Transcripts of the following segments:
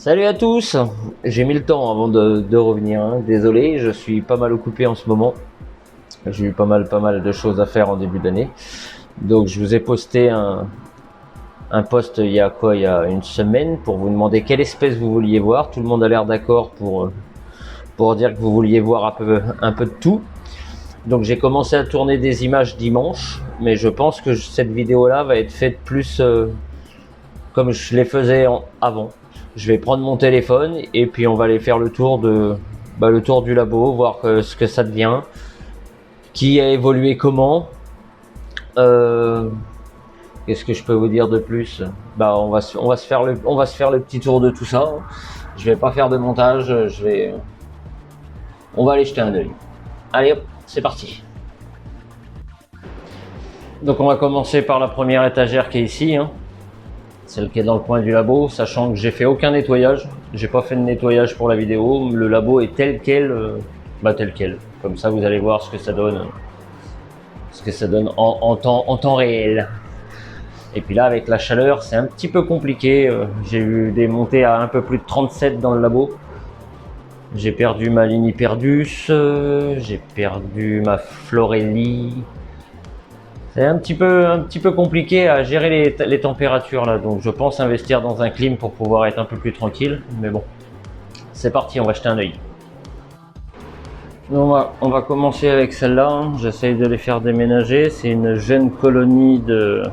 Salut à tous. J'ai mis le temps avant de revenir, hein. Désolé, je suis pas mal occupé en ce moment. J'ai eu pas mal de choses à faire en début d'année. Donc je vous ai posté un post il y a une semaine pour vous demander quelle espèce vous vouliez voir. Tout le monde a l'air d'accord pour dire que vous vouliez voir un peu de tout. Donc j'ai commencé à tourner des images dimanche, mais je pense que cette vidéo là va être faite plus comme je les faisais avant. Je vais prendre mon téléphone et puis on va aller faire le tour du labo, voir ce que ça devient, qui a évolué comment. Qu'est-ce que je peux vous dire de plus? On va se faire le petit tour de tout ça. Je vais pas faire de montage, on va aller jeter un œil. Allez hop, c'est parti. Donc on va commencer par la première étagère qui est ici, hein. Celle qui est dans le coin du labo, sachant que j'ai fait aucun nettoyage. J'ai pas fait de nettoyage pour la vidéo. Le labo est tel quel, tel quel. Comme ça, vous allez voir ce que ça donne, en temps réel. Et puis là, avec la chaleur, c'est un petit peu compliqué. J'ai eu des montées à un peu plus de 37 dans le labo. J'ai perdu ma Liniperdus, j'ai perdu ma Florelli. C'est un petit peu compliqué à gérer les températures là, donc je pense investir dans un clim pour pouvoir être un peu plus tranquille, mais bon, c'est parti, on va jeter un œil. On va commencer avec celle-là, j'essaye de les faire déménager, c'est une jeune colonie de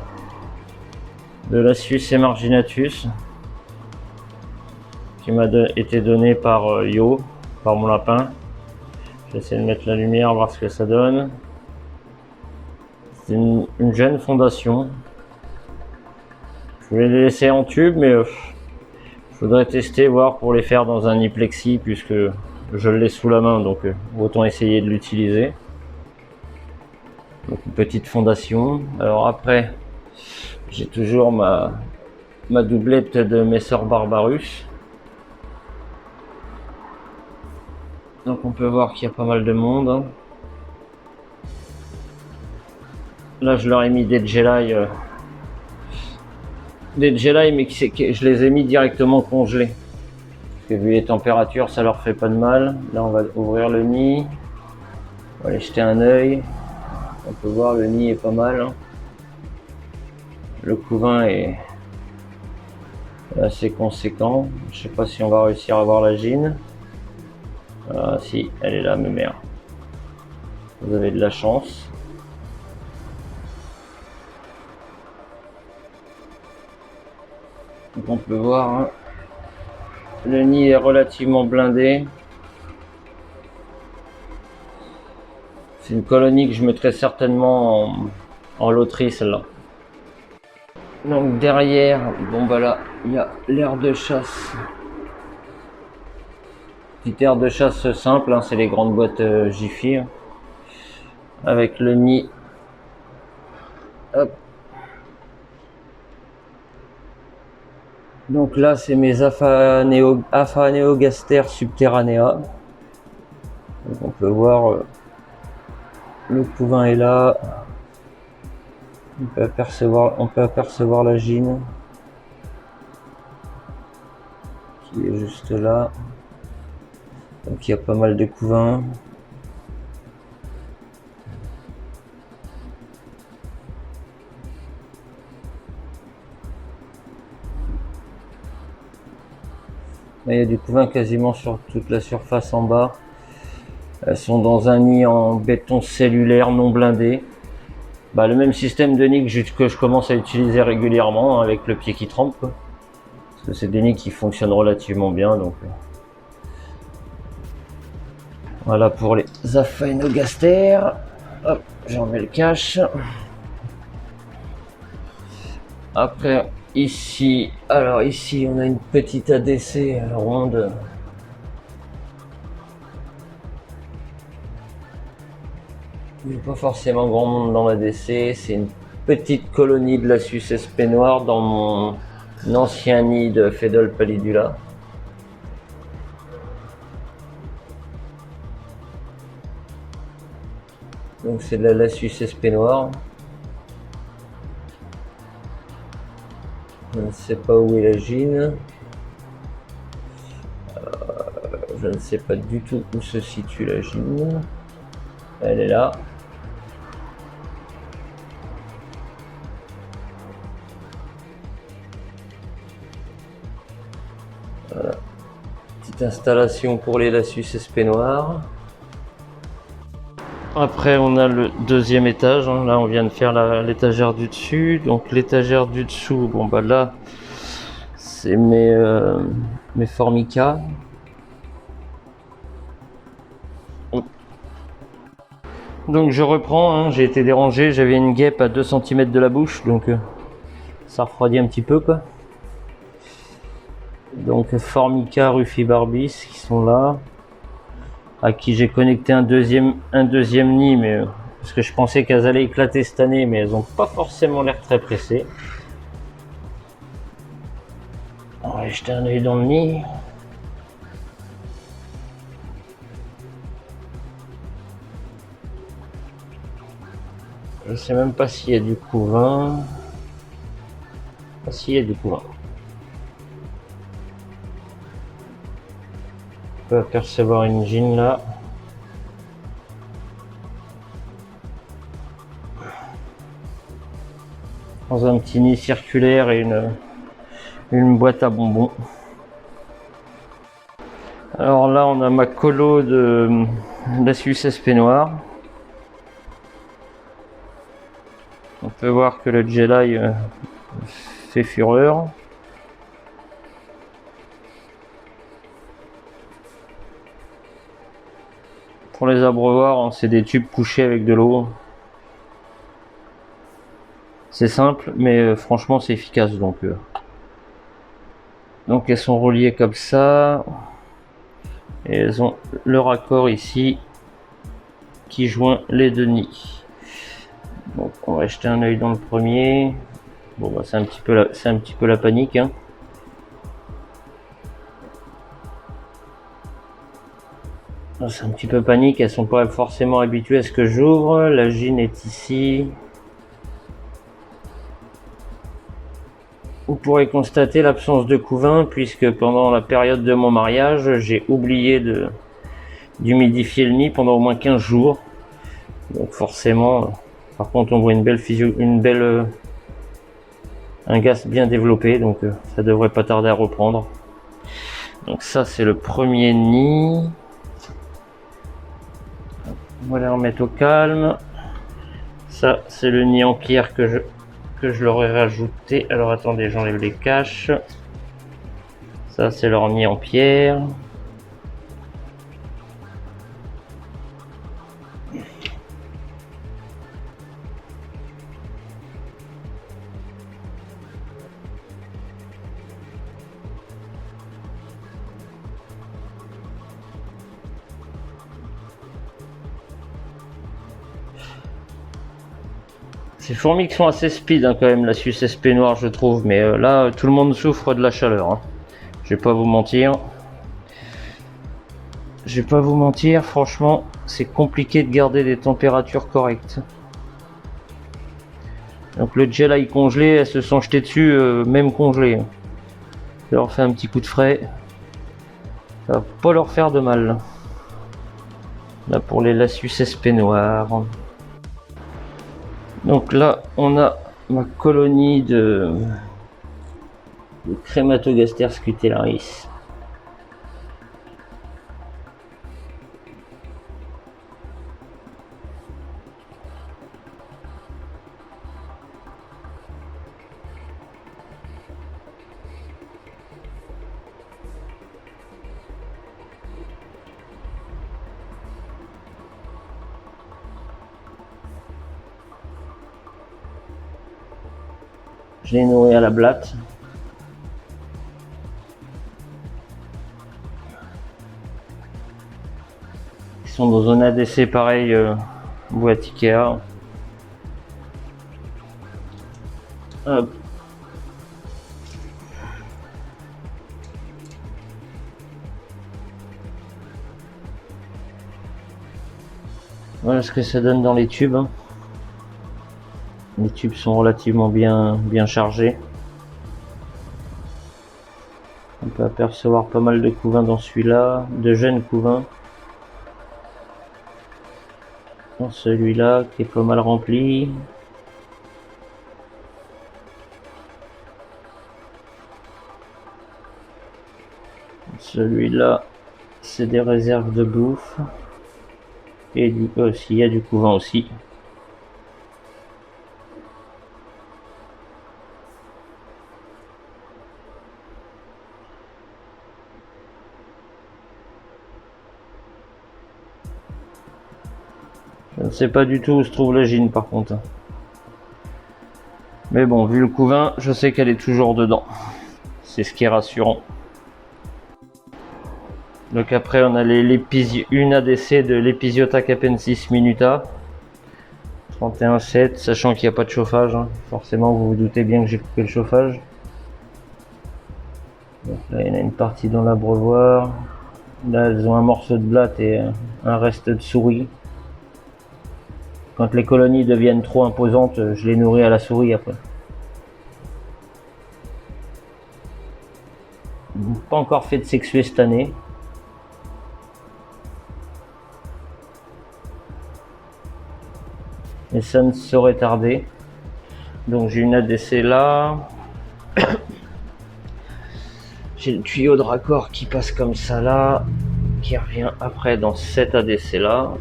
Lasius emarginatus qui m'a été donnée par Yo, par mon lapin. J'essaie de mettre la lumière, voir ce que ça donne. C'est une jeune fondation. Je vais les laisser en tube, mais je voudrais tester, voir pour les faire dans un niplexi, puisque je l'ai sous la main, donc autant essayer de l'utiliser. Donc une petite fondation. Alors après, j'ai toujours ma doublette de Messor Barbarus. Donc on peut voir qu'il y a pas mal de monde, hein. Là, je leur ai mis des Jelai, mais je les ai mis directement congelés. Parce que vu les températures, ça leur fait pas de mal. Là, on va ouvrir le nid. On va aller jeter un œil. On peut voir, le nid est pas mal, hein. Le couvain est assez conséquent. Je sais pas si on va réussir à voir la gine. Ah, si, elle est là, mes mères. Vous avez de la chance. Donc on peut voir, hein, le nid est relativement blindé. C'est une colonie que je mettrai certainement en loterie, celle-là. Donc derrière, là, il y a l'aire de chasse. Petite aire de chasse simple, hein, c'est les grandes boîtes Jiffy, hein, avec le nid. Hop. Donc là, c'est mes Aphaneogaster subterranea. Donc on peut voir, le couvain est là. On peut apercevoir la gine qui est juste là. Donc il y a pas mal de couvains. Là, il y a du couvain quasiment sur toute la surface en bas. Elles sont dans un nid en béton cellulaire non blindé. Le même système de nid que je commence à utiliser régulièrement, hein, avec le pied qui trempe, quoi. Parce que c'est des nids qui fonctionnent relativement bien. Donc voilà pour les Aphaneogaster. Hop, j'en mets le cache. Après, ici, on a une petite ADC ronde. Il n'y a pas forcément grand monde dans l'ADC. C'est une petite colonie de Lasius SP noir dans mon ancien nid de Fedol pallidula. Donc c'est de la Lasius SP noir. Je ne sais pas où est la gine. Je ne sais pas du tout où se situe la gym. Elle est là. Voilà. Petite installation pour les Lassus SP noirs. Après on a le deuxième étage, hein. Là on vient de faire l'étagère du dessus. Donc l'étagère du dessous, bon bah là c'est mes Formica. Donc je reprends, hein. J'ai été dérangé, j'avais une guêpe à 2 cm de la bouche, donc ça refroidit un petit peu quoi. Donc Formica rufibarbis qui sont là, à qui j'ai connecté un deuxième nid, mais parce que je pensais qu'elles allaient éclater cette année, mais elles n'ont pas forcément l'air très pressées. On va jeter un œil dans le nid. Je sais même pas s'il y a du couvain. Ah, s'il y a du couvain. On peut apercevoir une gine là. Dans un petit nid circulaire et une boîte à bonbons. Alors là on a ma colo de Lassus SP noir. On peut voir que le Jedi fait fureur. Pour les abreuvoirs, hein, c'est des tubes couchés avec de l'eau. C'est simple, mais franchement c'est efficace. Donc elles sont reliées comme ça. Et elles ont le raccord ici qui joint les deux nids. Donc on va jeter un œil dans le premier. Bon bah c'est un petit peu la panique, hein. C'est un petit peu panique, elles sont pas forcément habituées à ce que j'ouvre. La gine est ici. Vous pourrez constater l'absence de couvain puisque pendant la période de mon mariage, j'ai oublié d'humidifier le nid pendant au moins 15 jours. Donc forcément, par contre on voit un gaz bien développé, donc ça devrait pas tarder à reprendre. Donc ça c'est le premier nid. On va les remettre au calme. Ça c'est le nid en pierre que je leur ai rajouté. Alors attendez, j'enlève les caches. Ça c'est leur nid en pierre. Ces fourmis qui sont assez speed, hein, quand même, la Lassus SP noire je trouve, mais là tout le monde souffre de la chaleur, hein. Je vais pas vous mentir. Franchement c'est compliqué de garder des températures correctes. Donc le Jedi congelé, elles se sont jetées dessus même congelé. Je leur fais un petit coup de frais. Ça va pas leur faire de mal. Là pour les Lassus SP noirs. Donc là on a ma colonie de Crématogaster scutellaris. Je les nourris à la blatte. Ils sont dans un ADC pareil, boîte Ikea. Hop. Voilà ce que ça donne dans les tubes, hein. Les tubes sont relativement bien chargés. On peut apercevoir pas mal de couvains dans celui-là, de jeunes couvains. Dans celui-là qui est pas mal rempli. Celui-là, c'est des réserves de bouffe. Et il y a du couvain aussi. Je ne sais pas du tout où se trouve la gine par contre. Mais bon, vu le couvain, je sais qu'elle est toujours dedans. C'est ce qui est rassurant. Donc après on a une ADC de l'Episiota capensis minuta. 31,7, sachant qu'il n'y a pas de chauffage. Hein. Forcément vous vous doutez bien que j'ai coupé le chauffage. Donc là il y en a une partie dans l'abreuvoir. Là elles ont un morceau de blatte et un reste de souris. Quand les colonies deviennent trop imposantes, je les nourris à la souris après. Pas encore fait de sexuer cette année. Et ça ne saurait tarder. Donc j'ai une ADC là. J'ai le tuyau de raccord qui passe comme ça là, qui revient après dans cette ADC là.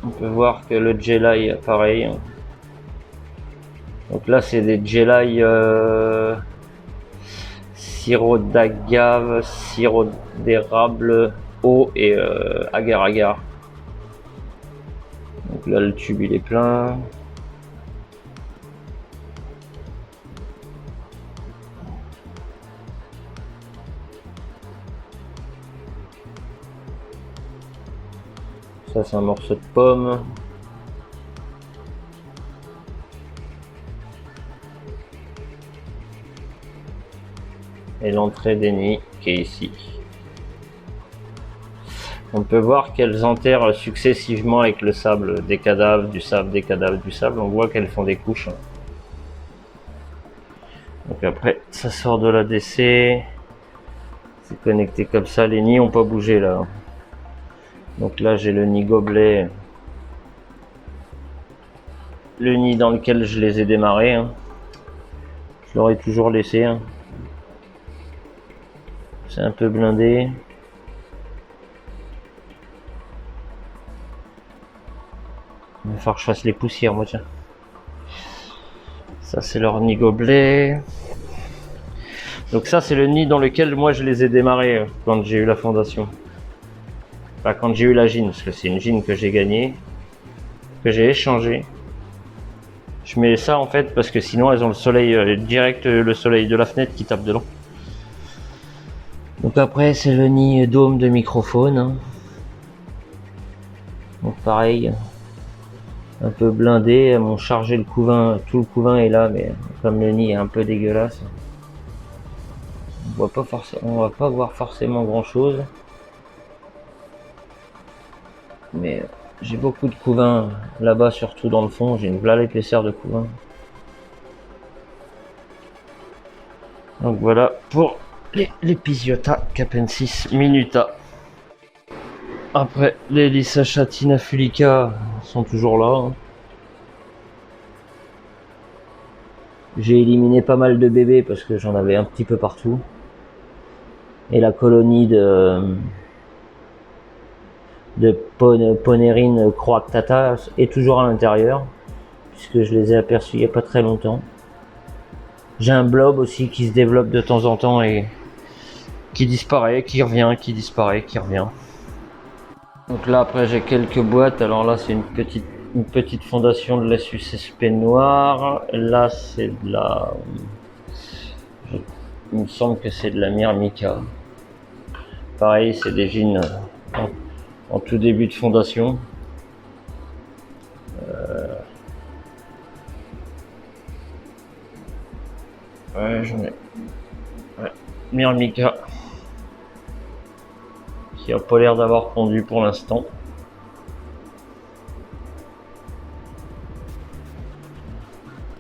On peut voir que le Jelai pareil. Donc là c'est des Jelai sirop d'agave, sirop d'érable, eau et agar-agar. Donc là le tube il est plein. Ça c'est un morceau de pomme. Et l'entrée des nids qui est ici. On peut voir qu'elles enterrent successivement avec le sable des cadavres, du sable, des cadavres, du sable. On voit qu'elles font des couches. Donc après, ça sort de l'ADC. C'est connecté comme ça. Les nids n'ont pas bougé là. Donc là, j'ai le nid gobelet. Le nid dans lequel je les ai démarrés. Hein. Je l'aurais toujours laissé. Hein. C'est un peu blindé. Il va falloir que je fasse les poussières, moi, tiens. Ça, c'est leur nid gobelet. Donc ça, c'est le nid dans lequel, moi, je les ai démarrés quand j'ai eu la fondation. Enfin, quand j'ai eu la gine, parce que c'est une gine que j'ai gagnée, que j'ai échangée. Je mets ça, en fait, parce que sinon, elles ont le soleil direct, le soleil de la fenêtre qui tape dedans. Donc après, c'est le nid dôme de microphone. Hein. Donc pareil. Un peu blindé, elles m'ont chargé le couvain, tout le couvain est là, mais comme le nid est un peu dégueulasse, on va pas voir forcément grand chose. Mais j'ai beaucoup de couvains là-bas, surtout dans le fond, j'ai une vraie épaisseur de couvain. Donc voilà pour l'Episiota capensis minuta. Après, les Lysachatina fulica sont toujours là. Hein. J'ai éliminé pas mal de bébés parce que j'en avais un petit peu partout. Et la colonie de Ponérine croactata est toujours à l'intérieur, puisque je les ai aperçus il n'y a pas très longtemps. J'ai un blob aussi qui se développe de temps en temps et qui disparaît, qui revient, qui disparaît, qui revient. Donc là après j'ai quelques boîtes. Alors là c'est une petite fondation de la SUSSP noire. Là c'est de la... Il me semble que c'est de la myrmica. Pareil, c'est des gines en tout début de fondation. Ouais, j'en ai. Ouais. Myrmica. Qui a pas l'air d'avoir pondu pour l'instant.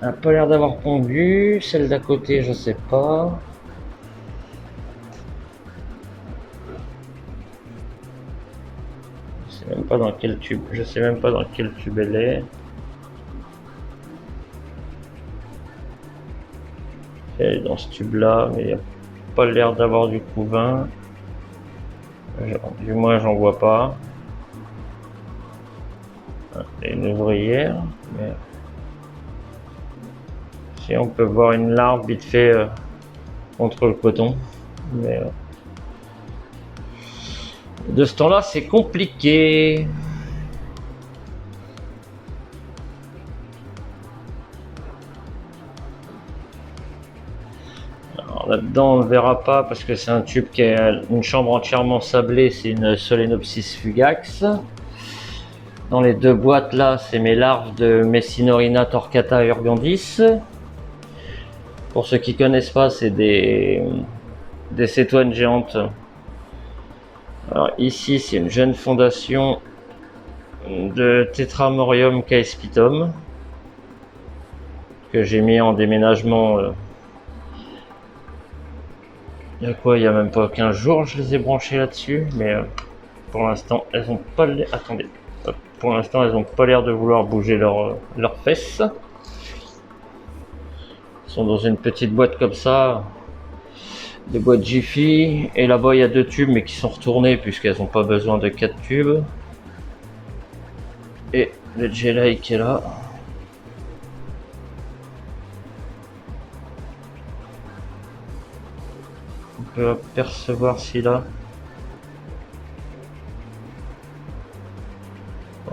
Elle a pas l'air d'avoir pondu. Celle d'à côté, je sais pas. Même pas dans quel tube, je sais même pas dans quel tube elle est. Elle est dans ce tube là, mais il n'y a pas l'air d'avoir du couvain. Du moins j'en vois pas. C'est une ouvrière, mais si on peut voir une larve vite fait contre le coton, mais de ce temps-là c'est compliqué. Alors là-dedans on ne verra pas parce que c'est un tube qui a une chambre entièrement sablée, c'est une Solenopsis fugax. Dans les deux boîtes là, c'est mes larves de Messinorina torquata urgandis. Pour ceux qui connaissent pas, c'est des cétoines géantes. Alors ici, c'est une jeune fondation de Tetramorium caespitum que j'ai mis en déménagement. Il y a quoi? Il y a même pas 15 jours, je les ai branchés là-dessus, mais pour l'instant, elles ont pas l'air. Attendez. Pour l'instant, elles n'ont pas l'air de vouloir bouger leurs fesses. Elles sont dans une petite boîte comme ça, des boîtes Jiffy. Et là-bas, il y a 2 tubes, mais qui sont retournés puisqu'elles n'ont pas besoin de 4 tubes. Et le Jelly qui est là. On peut apercevoir celui-là.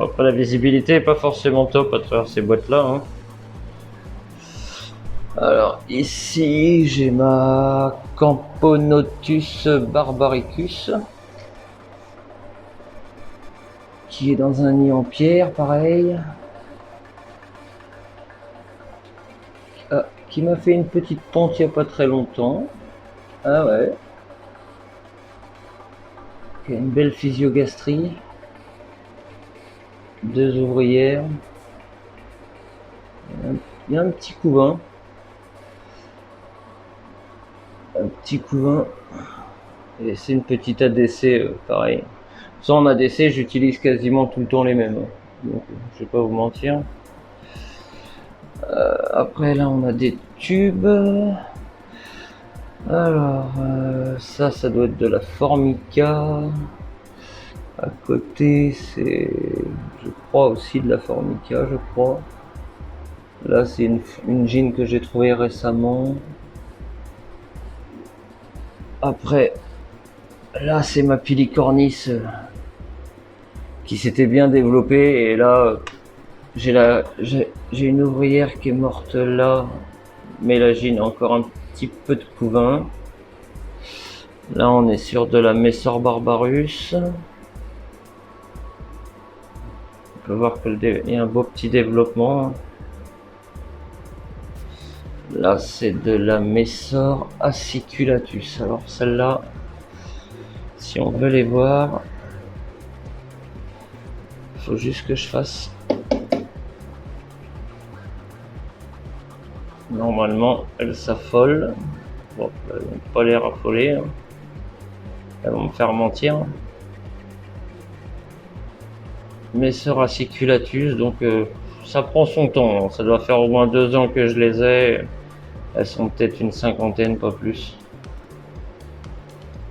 Après, la visibilité n'est pas forcément top à travers ces boîtes-là. Hein. Alors ici, j'ai ma Camponotus barbaricus qui est dans un nid en pierre, pareil. Qui m'a fait une petite ponte il n'y a pas très longtemps. Ah ouais. Qui a une belle physiogastrie. 2 ouvrières. Il y a un petit couvain. Et c'est une petite ADC pareil. Ça en ADC, j'utilise quasiment tout le temps les mêmes. Donc je vais pas vous mentir. Après là on a des tubes. Alors ça doit être de la formica. À côté c'est, je crois aussi de la formica, je crois. Là c'est une gine que j'ai trouvée récemment. Après là c'est ma pilicornis qui s'était bien développée et là j'ai une ouvrière qui est morte là, mais la gine a encore un petit peu de couvain. Là on est sur de la Messor barbarus. On peut voir qu'il y a un beau petit développement. Là c'est de la Messor aciculatus. Alors celle-là, si on veut les voir, il faut juste que je fasse. Normalement elles s'affolent. Bon, elles n'ont pas l'air affolées. Hein. Elles vont me faire mentir. Messor aciculatus, donc ça prend son temps. Ça doit faire au moins 2 ans que je les ai. Elles sont peut-être une 50aine, pas plus.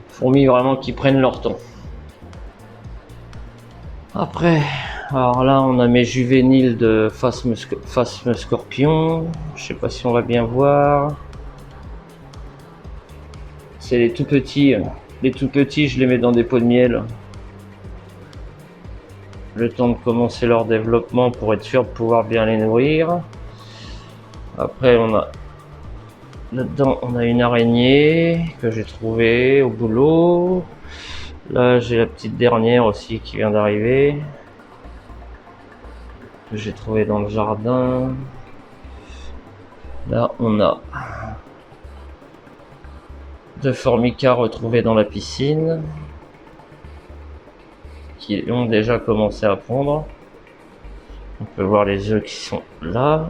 Fourmis vraiment qui prennent leur temps. Après, alors là on a mes juvéniles de Phasme scorpion. Je sais pas si on va bien voir. C'est les tout petits. Les tout petits, je les mets dans des pots de miel. Le temps de commencer leur développement pour être sûr de pouvoir bien les nourrir. Après on a là-dedans on a une araignée que j'ai trouvée au boulot. Là j'ai la petite dernière aussi qui vient d'arriver, que j'ai trouvée dans le jardin. Là on a 2 formica retrouvés dans la piscine qui ont déjà commencé à pondre. On peut voir les œufs qui sont là.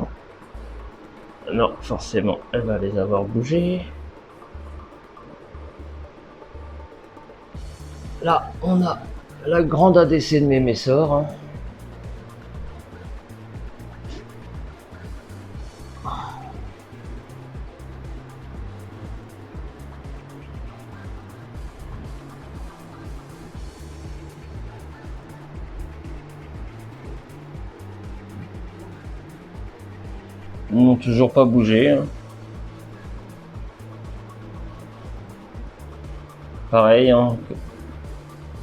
Non, forcément, elle va les avoir bougés. Là, on a la grande ADC de mes Messors. Hein. Ils n'ont toujours pas bougé. Hein. Pareil, hein.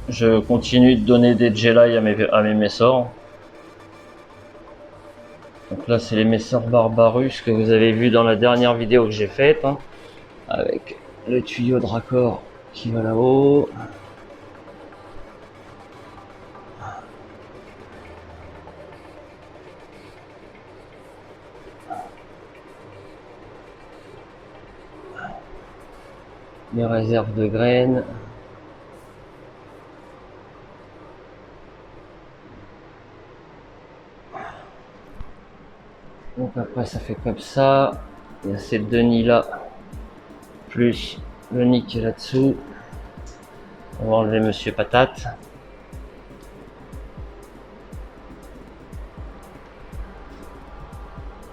Je continue de donner des Jelai à mes Messors. Donc là, c'est les Messors Barbarus que vous avez vu dans la dernière vidéo que j'ai faite. Hein, avec le tuyau de raccord qui va là-haut. Les réserves de graines. Donc après ça fait comme ça. Il y a ces deux nids là. Plus le nid qui est là-dessous. On va enlever Monsieur Patate.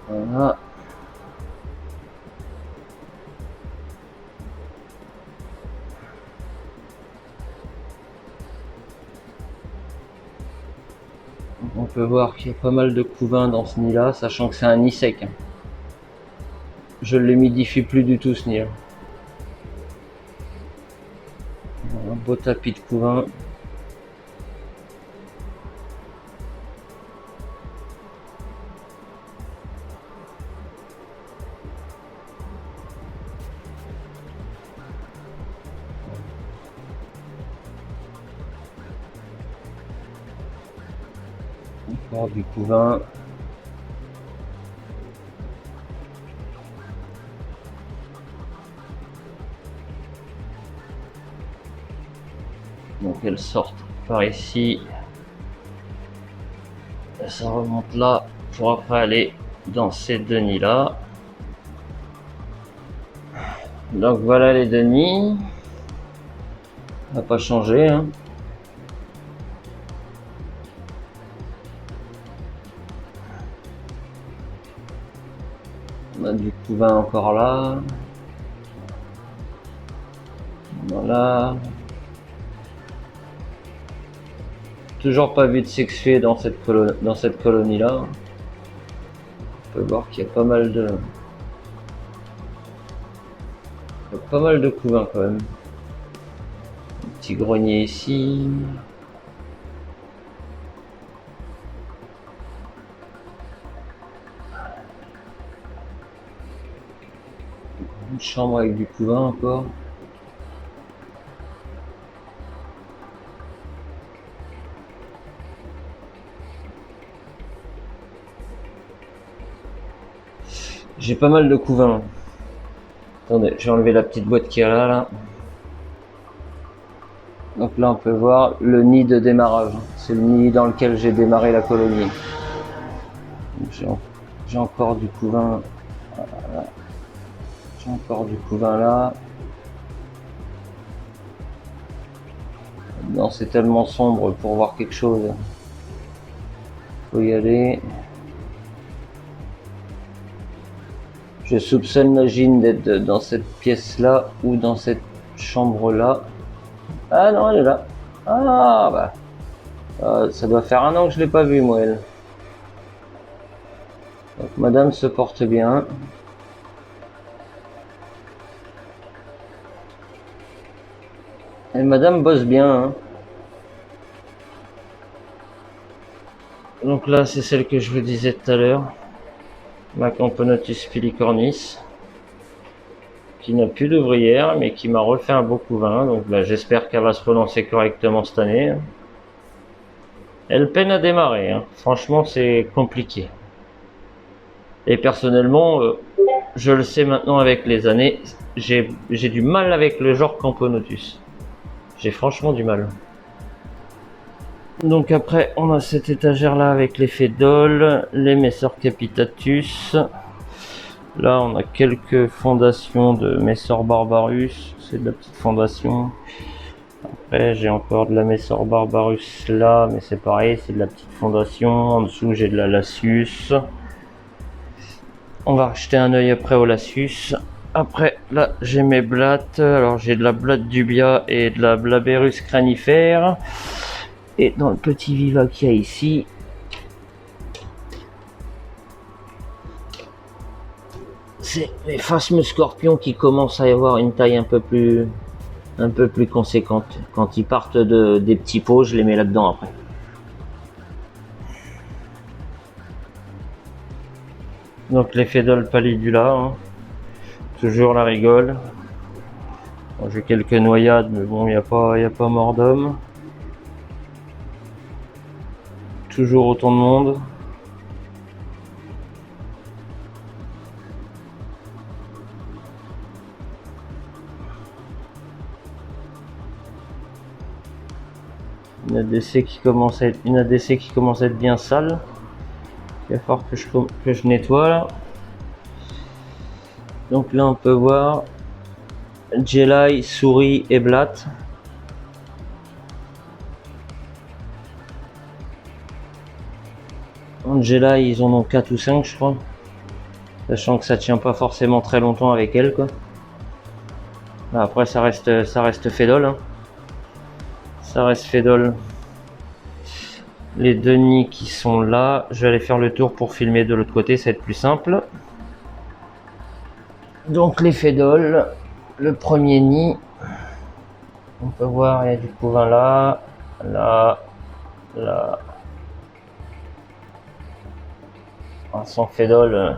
Voilà. On peut voir qu'il y a pas mal de couvains dans ce nid là, sachant que c'est un nid sec. Je ne l'humidifie plus du tout ce nid là. Un beau tapis de couvain. Encore du couvain. Donc elles sortent par ici. Et ça remonte là pour après aller dans ces deux nids là. Donc voilà les deux nids. Ça n'a pas changé. Hein. On a du couvain encore là. Voilà. Toujours pas vu de sexué dans cette colonie là. On peut voir qu'il y a pas mal de couvains quand même. Un petit grenier ici. Une chambre avec du couvain encore. J'ai pas mal de couvains. Attendez, je vais enlever la petite boîte qu'il y a là. Donc là on peut voir le nid de démarrage. C'est le nid dans lequel j'ai démarré la colonie. J'ai encore du couvain. Voilà. J'ai encore du couvain là. Non, c'est tellement sombre pour voir quelque chose. Faut y aller. Je soupçonne la gine d'être dans cette pièce là ou dans cette chambre là. Ah non, elle est là. Ah bah. Ça doit faire un an que je l'ai pas vue moi elle. Donc madame se porte bien. Et madame bosse bien. Hein. Donc là c'est celle que je vous disais tout à l'heure. Ma Camponotus filicornis. Qui n'a plus d'ouvrière mais qui m'a refait un beau couvain. Donc là j'espère qu'elle va se relancer correctement cette année. Elle peine à démarrer. Hein. Franchement c'est compliqué. Et personnellement, je le sais maintenant avec les années, j'ai du mal avec le genre Camponotus. J'ai franchement du mal. Donc après, on a cette étagère là avec les Fédoles, les Messors Capitatus. Là, on a quelques fondations de Messors Barbarus. C'est de la petite fondation. Après j'ai encore de la Messor Barbarus là, mais c'est pareil, c'est de la petite fondation. En dessous j'ai de la Lasius. On va jeter un œil après au Lasius. Après là j'ai mes blattes. Alors j'ai de la blatte dubia et de la Blaberus cranifère. Et dans le petit viva qu'il y a ici, c'est les phasmes scorpions qui commencent à avoir une taille un peu plus conséquente. Quand ils partent des petits pots, je les mets là-dedans après. Donc les Phédol pallidula, hein. Toujours la rigole. Bon, j'ai quelques noyades, mais bon, il n'y a pas mort d'homme. Toujours autant de monde. Une ADC qui commence à être bien sale. Il va falloir que je nettoie là. Donc là on peut voir Jelai, souris et blatte. En Jelai ils en ont 4 ou 5 je crois. Sachant que ça tient pas forcément très longtemps avec elle quoi. Après ça reste Phédol, hein. Ça reste Phédol. Les deux nids qui sont là, je vais aller faire le tour pour filmer de l'autre côté, ça va être plus simple. Donc les Phédol, le premier nid, on peut voir il y a du couvain là, là, là. Sans Phédol,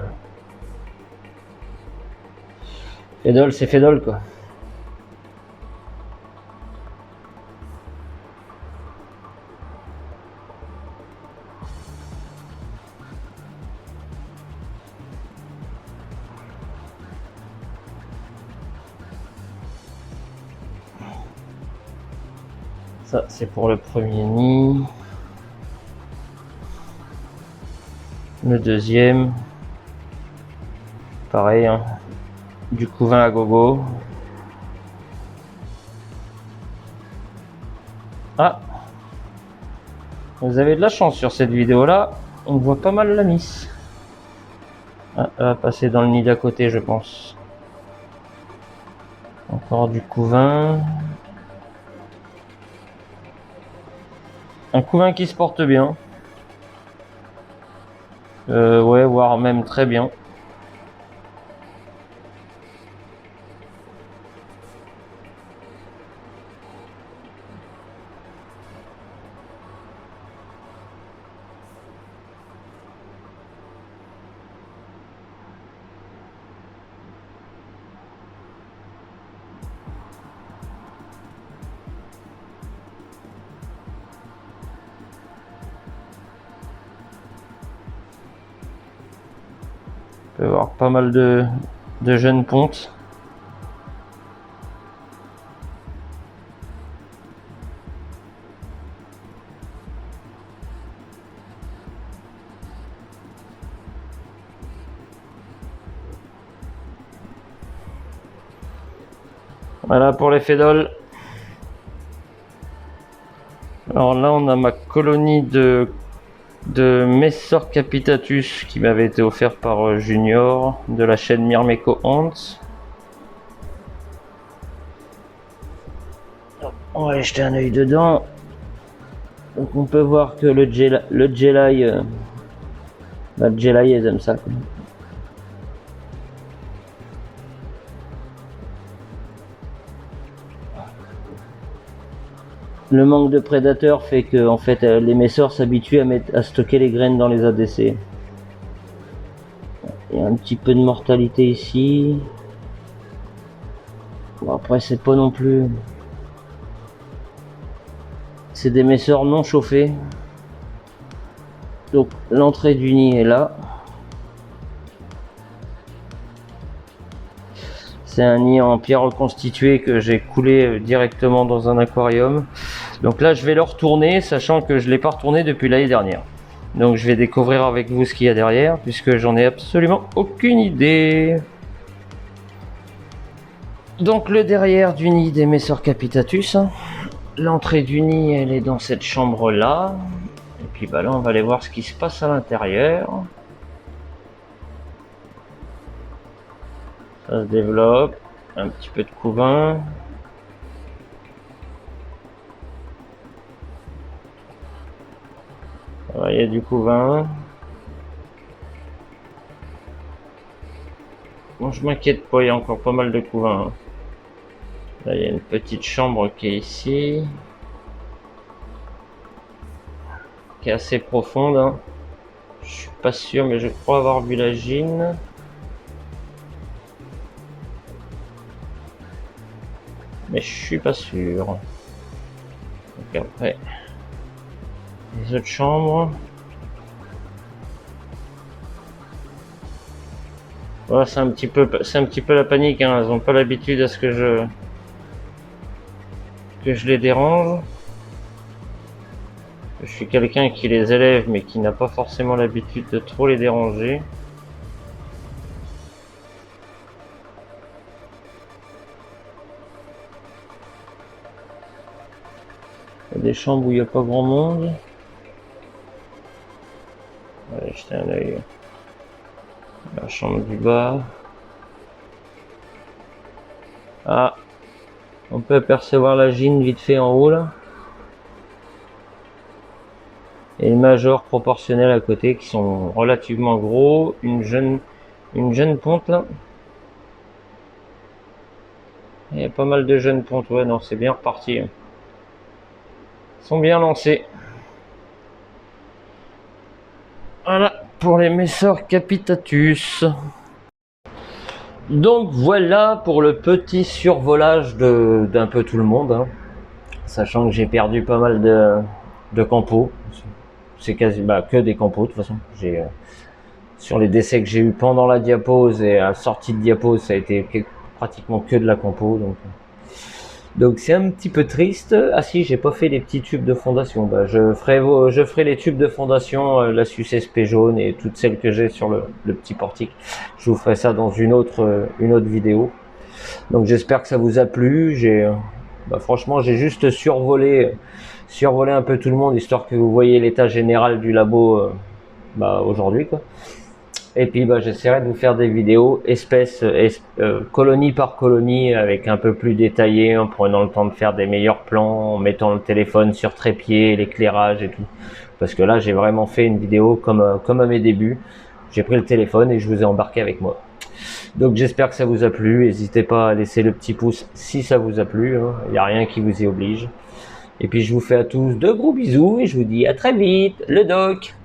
Phédol c'est Phédol quoi. Ça c'est pour le premier nid. Le deuxième, pareil, hein. Du couvain à gogo. Ah, vous avez de la chance sur cette vidéo là, on voit pas mal la miss. Ah, elle va passer dans le nid d'à côté je pense. Encore du couvain. Un couvain qui se porte bien. Ouais, voire même très bien. On peut voir pas mal de jeunes pontes. Voilà pour les Phédol. Alors là on a ma colonie de Messor capitatus qui m'avait été offert par Junior de la chaîne Myrmeco Hans. On va aller jeter un œil dedans. Donc on peut voir que le Jelai, ils aiment ça. Le manque de prédateurs fait que en fait, les Messors s'habituent à stocker les graines dans les ADC. Il y a un petit peu de mortalité ici. Bon, après c'est pas non plus... C'est des Messors non chauffés. Donc l'entrée du nid est là. C'est un nid en pierre reconstituée que j'ai coulé directement dans un aquarium. Donc là je vais le retourner, sachant que je ne l'ai pas retourné depuis l'année dernière. Donc je vais découvrir avec vous ce qu'il y a derrière, puisque j'en ai absolument aucune idée. Donc le derrière du nid des Messor capitatus. l'entrée du nid, elle est dans cette chambre là. Et puis bah là, on va aller voir ce qui se passe à l'intérieur. Ça se développe, un petit peu de couvain. Voilà, il y a du couvain. Bon, je m'inquiète pas, il y a encore pas mal de couvain. Là, il y a une petite chambre qui est ici. Qui est assez profonde. Hein. Je suis pas sûr, mais je crois avoir vu la gine. Mais je suis pas sûr. Donc après, les autres chambres. Voilà, c'est un petit peu la panique. Hein. Elles ont pas l'habitude à ce que je les dérange. Je suis quelqu'un qui les élève, mais qui n'a pas forcément l'habitude de trop les déranger. Il y a des chambres où il n'y a pas grand monde. On va aller jeter un œil. La chambre du bas. Ah, on peut apercevoir la gine vite fait en haut là. Et les majors proportionnels à côté qui sont relativement gros. Une jeune ponte là. Il y a pas mal de jeunes pontes. Ouais, non, c'est bien reparti. Ils sont bien lancés. Voilà pour les Messor capitatus. Donc voilà pour le petit survolage d'un peu tout le monde. Hein. Sachant que j'ai perdu pas mal de campos. C'est quasi que des campos de toute façon. J'ai sur les décès que j'ai eu pendant la diapose et à la sortie de diapose, ça a été pratiquement que de la campo. Donc c'est un petit peu triste. Ah si, j'ai pas fait les petits tubes de fondation. Bah, je ferai les tubes de fondation, la Success jaune et toutes celles que j'ai sur le petit portique. Je vous ferai ça dans une autre vidéo. Donc j'espère que ça vous a plu. Franchement, j'ai juste survolé un peu tout le monde, histoire que vous voyez l'état général du labo aujourd'hui, quoi. Et puis j'essaierai de vous faire des vidéos colonie par colonie, avec un peu plus détaillé, en prenant le temps de faire des meilleurs plans, en mettant le téléphone sur trépied, l'éclairage et tout. Parce que là, j'ai vraiment fait une vidéo comme à mes débuts. J'ai pris le téléphone et je vous ai embarqué avec moi. Donc j'espère que ça vous a plu. N'hésitez pas à laisser le petit pouce si ça vous a plu. Hein. Il n'y a rien qui vous y oblige. Et puis je vous fais à tous de gros bisous et je vous dis à très vite, le doc.